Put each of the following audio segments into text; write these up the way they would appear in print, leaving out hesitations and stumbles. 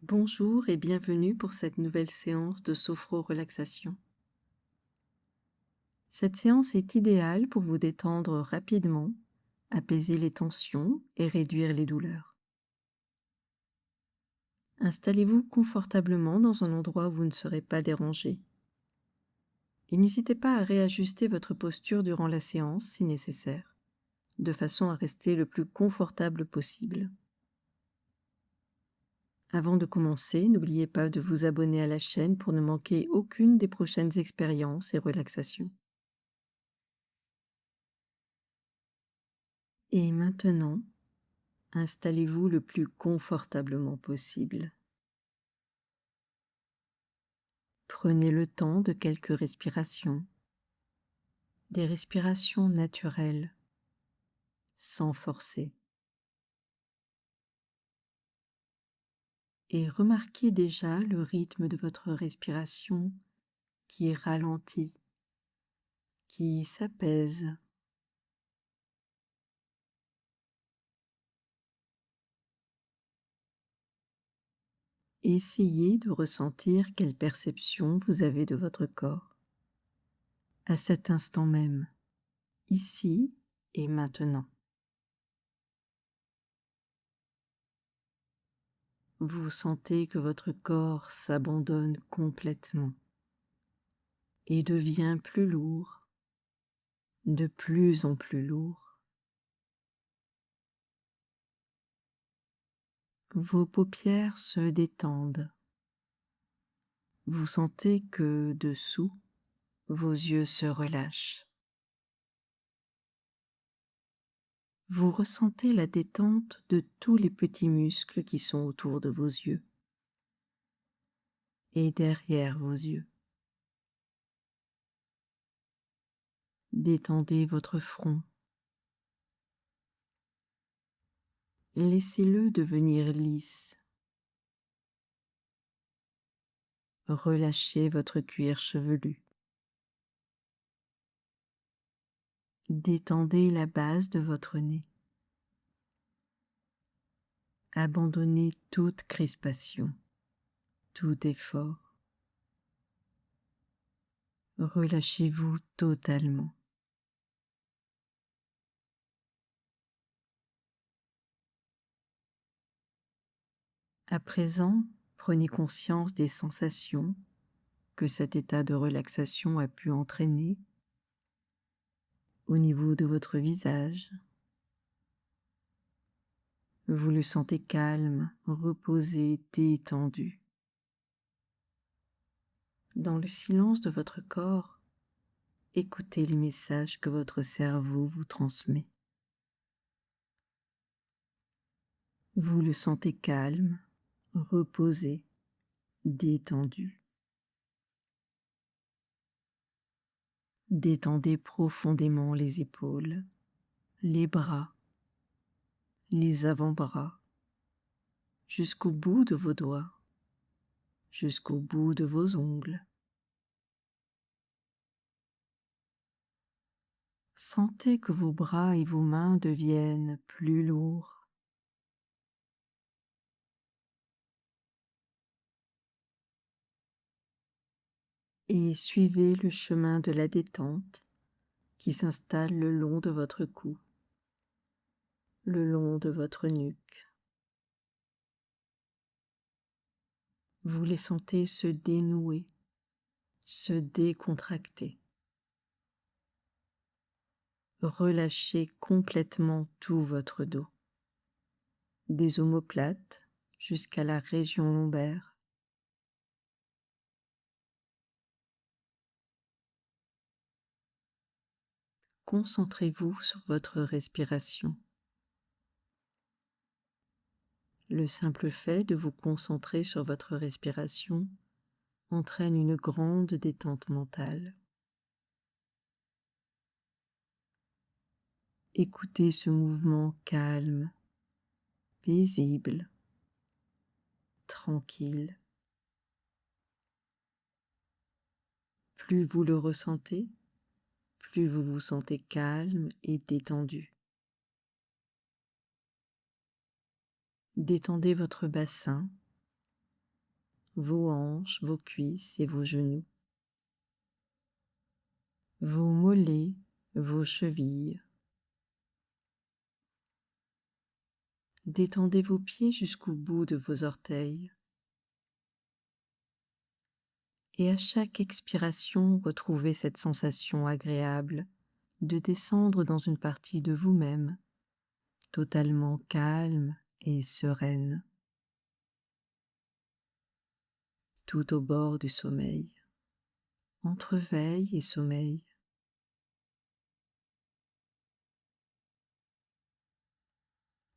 Bonjour et bienvenue pour cette nouvelle séance de sophro-relaxation. Cette séance est idéale pour vous détendre rapidement, apaiser les tensions et réduire les douleurs. Installez-vous confortablement dans un endroit où vous ne serez pas dérangé. Et n'hésitez pas à réajuster votre posture durant la séance si nécessaire, de façon à rester le plus confortable possible. Avant de commencer, n'oubliez pas de vous abonner à la chaîne pour ne manquer aucune des prochaines expériences et relaxations. Et maintenant, installez-vous le plus confortablement possible. Prenez le temps de quelques respirations, des respirations naturelles, sans forcer. Et remarquez déjà le rythme de votre respiration qui est ralenti, qui s'apaise. Essayez de ressentir quelle perception vous avez de votre corps, à cet instant même, ici et maintenant. Vous sentez que votre corps s'abandonne complètement et devient plus lourd, de plus en plus lourd. Vos paupières se détendent. Vous sentez que dessous, vos yeux se relâchent. Vous ressentez la détente de tous les petits muscles qui sont autour de vos yeux et derrière vos yeux. Détendez votre front. Laissez-le devenir lisse. Relâchez votre cuir chevelu. Détendez la base de votre nez. Abandonnez toute crispation, tout effort. Relâchez-vous totalement. À présent, prenez conscience des sensations que cet état de relaxation a pu entraîner au niveau de votre visage. Vous le sentez calme, reposé, détendu. Dans le silence de votre corps, écoutez les messages que votre cerveau vous transmet. Vous le sentez calme, reposé, détendu. Détendez profondément les épaules, les bras, les avant-bras, jusqu'au bout de vos doigts, jusqu'au bout de vos ongles. Sentez que vos bras et vos mains deviennent plus lourds. Et suivez le chemin de la détente qui s'installe le long de votre cou, le long de votre nuque. Vous les sentez se dénouer, se décontracter. Relâchez complètement tout votre dos, des omoplates jusqu'à la région lombaire. Concentrez-vous sur votre respiration. Le simple fait de vous concentrer sur votre respiration entraîne une grande détente mentale. Écoutez ce mouvement calme, paisible, tranquille. Plus vous le ressentez, plus vous vous sentez calme et détendu. Détendez votre bassin, vos hanches, vos cuisses et vos genoux, vos mollets, vos chevilles. Détendez vos pieds jusqu'au bout de vos orteils. Et à chaque expiration, retrouvez cette sensation agréable de descendre dans une partie de vous-même, totalement calme et sereine, tout au bord du sommeil, entre veille et sommeil.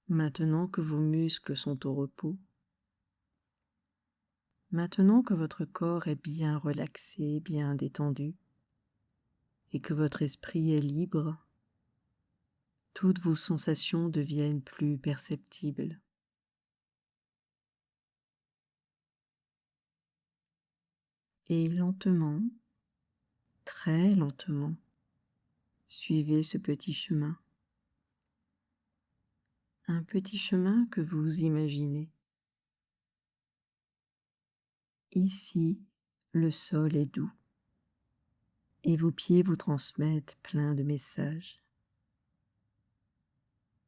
Maintenant que vos muscles sont au repos, maintenant que votre corps est bien relaxé, bien détendu, et que votre esprit est libre, toutes vos sensations deviennent plus perceptibles. Et lentement, très lentement, suivez ce petit chemin. Un petit chemin que vous imaginez. Ici, le sol est doux et vos pieds vous transmettent plein de messages.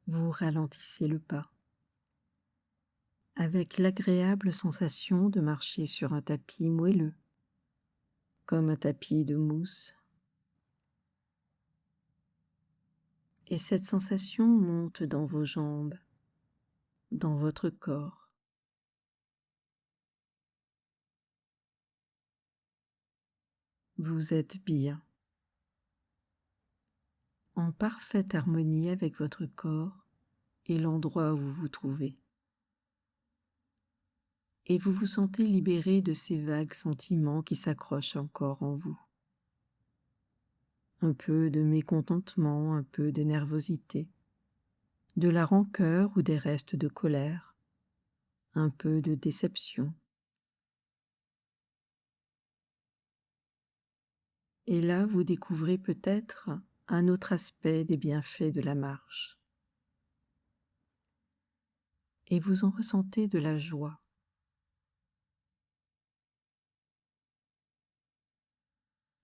Vous ralentissez le pas avec l'agréable sensation de marcher sur un tapis moelleux, comme un tapis de mousse. Et cette sensation monte dans vos jambes, dans votre corps. Vous êtes bien, en parfaite harmonie avec votre corps et l'endroit où vous vous trouvez. Et vous vous sentez libéré de ces vagues sentiments qui s'accrochent encore en vous. Un peu de mécontentement, un peu de nervosité, de la rancœur ou des restes de colère, un peu de déception. Et là, vous découvrez peut-être un autre aspect des bienfaits de la marche. Et vous en ressentez de la joie.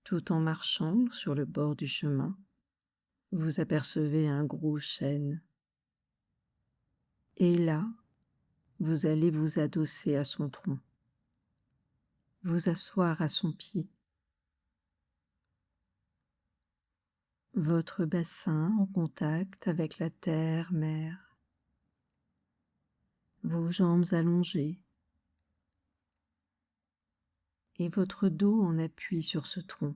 Tout en marchant sur le bord du chemin, vous apercevez un gros chêne. Et là, vous allez vous adosser à son tronc, vous asseoir à son pied. Votre bassin en contact avec la terre-mer, vos jambes allongées et votre dos en appui sur ce tronc,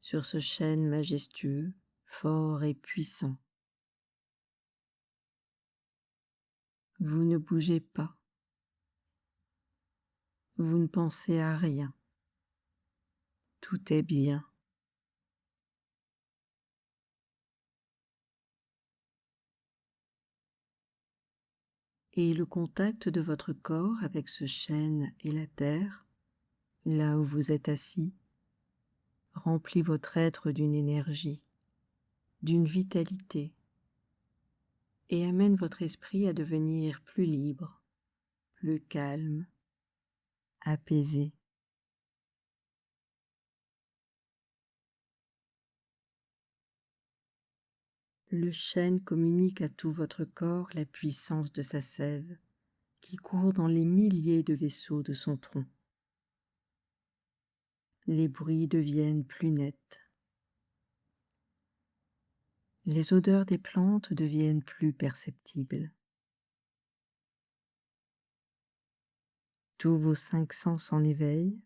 sur ce chêne majestueux, fort et puissant. Vous ne bougez pas, vous ne pensez à rien, tout est bien. Et le contact de votre corps avec ce chêne et la terre, là où vous êtes assis, remplit votre être d'une énergie, d'une vitalité, et amène votre esprit à devenir plus libre, plus calme, apaisé. Le chêne communique à tout votre corps la puissance de sa sève, qui court dans les milliers de vaisseaux de son tronc. Les bruits deviennent plus nets. Les odeurs des plantes deviennent plus perceptibles. Tous vos 5 sens en éveil,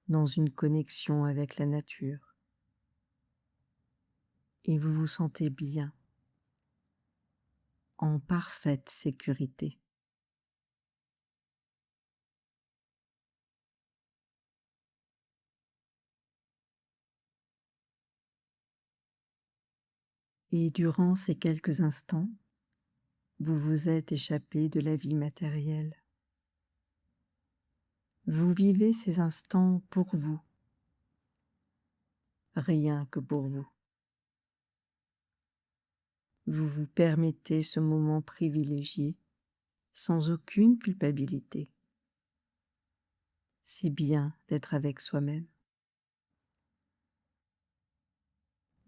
dans une connexion avec la nature. Et vous vous sentez bien, en parfaite sécurité. Et durant ces quelques instants, vous vous êtes échappé de la vie matérielle. Vous vivez ces instants pour vous, rien que pour vous. Vous vous permettez ce moment privilégié, sans aucune culpabilité. C'est bien d'être avec soi-même.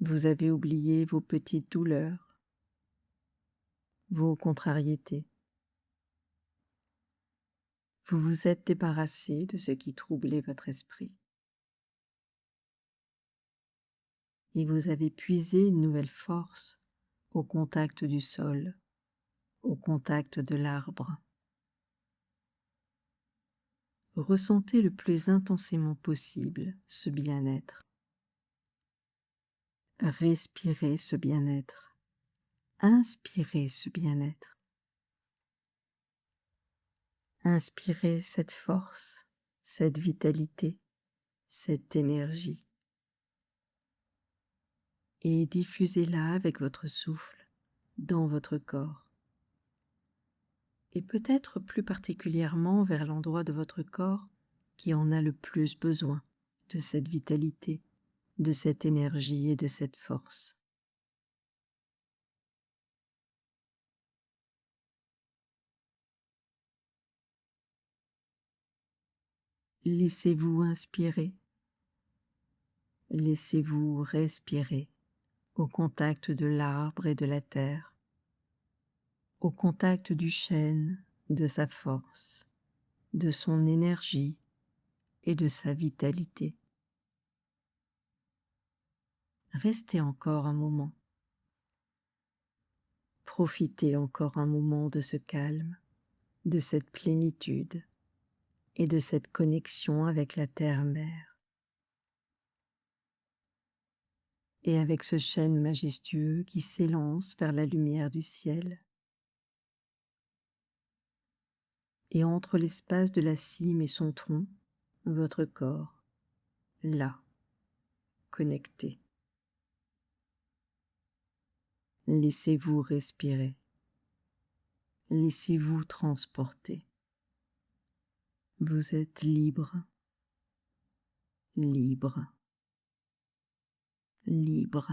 Vous avez oublié vos petites douleurs, vos contrariétés. Vous vous êtes débarrassé de ce qui troublait votre esprit. Et vous avez puisé une nouvelle force au contact du sol, au contact de l'arbre. Ressentez le plus intensément possible ce bien-être. Respirez ce bien-être. Inspirez ce bien-être. Inspirez cette force, cette vitalité, cette énergie. Et diffusez-la avec votre souffle dans votre corps. Et peut-être plus particulièrement vers l'endroit de votre corps qui en a le plus besoin de cette vitalité, de cette énergie et de cette force. Laissez-vous inspirer, laissez-vous respirer au contact de l'arbre et de la terre, au contact du chêne, de sa force, de son énergie et de sa vitalité. Restez encore un moment. Profitez encore un moment de ce calme, de cette plénitude et de cette connexion avec la terre-mère. Et avec ce chêne majestueux qui s'élance vers la lumière du ciel. Et entre l'espace de la cime et son tronc, votre corps, là, connecté. Laissez-vous respirer. Laissez-vous transporter. Vous êtes libre, libre, libre.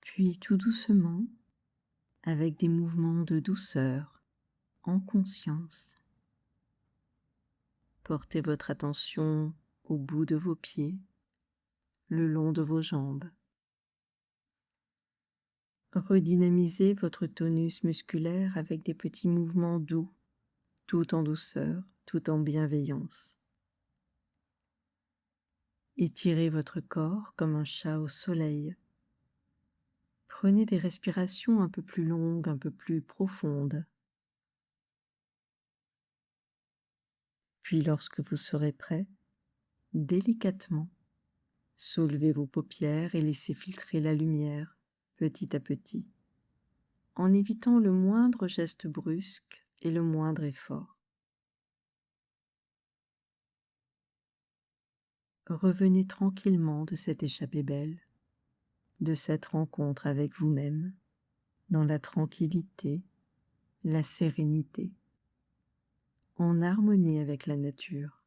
Puis tout doucement, avec des mouvements de douceur, en conscience, portez votre attention au bout de vos pieds, le long de vos jambes. Redynamisez votre tonus musculaire avec des petits mouvements doux, tout en douceur, tout en bienveillance. Étirez votre corps comme un chat au soleil. Prenez des respirations un peu plus longues, un peu plus profondes. Puis lorsque vous serez prêt, délicatement, soulevez vos paupières et laissez filtrer la lumière petit à petit, en évitant le moindre geste brusque et le moindre effort. Revenez tranquillement de cette échappée belle, de cette rencontre avec vous-même, dans la tranquillité, la sérénité, en harmonie avec la nature,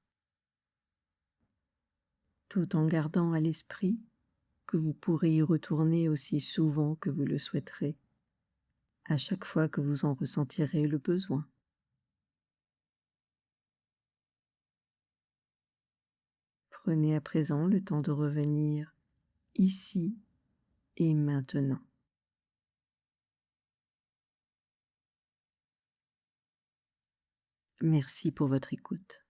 tout en gardant à l'esprit que vous pourrez y retourner aussi souvent que vous le souhaiterez, à chaque fois que vous en ressentirez le besoin. Prenez à présent le temps de revenir ici et maintenant. Merci pour votre écoute.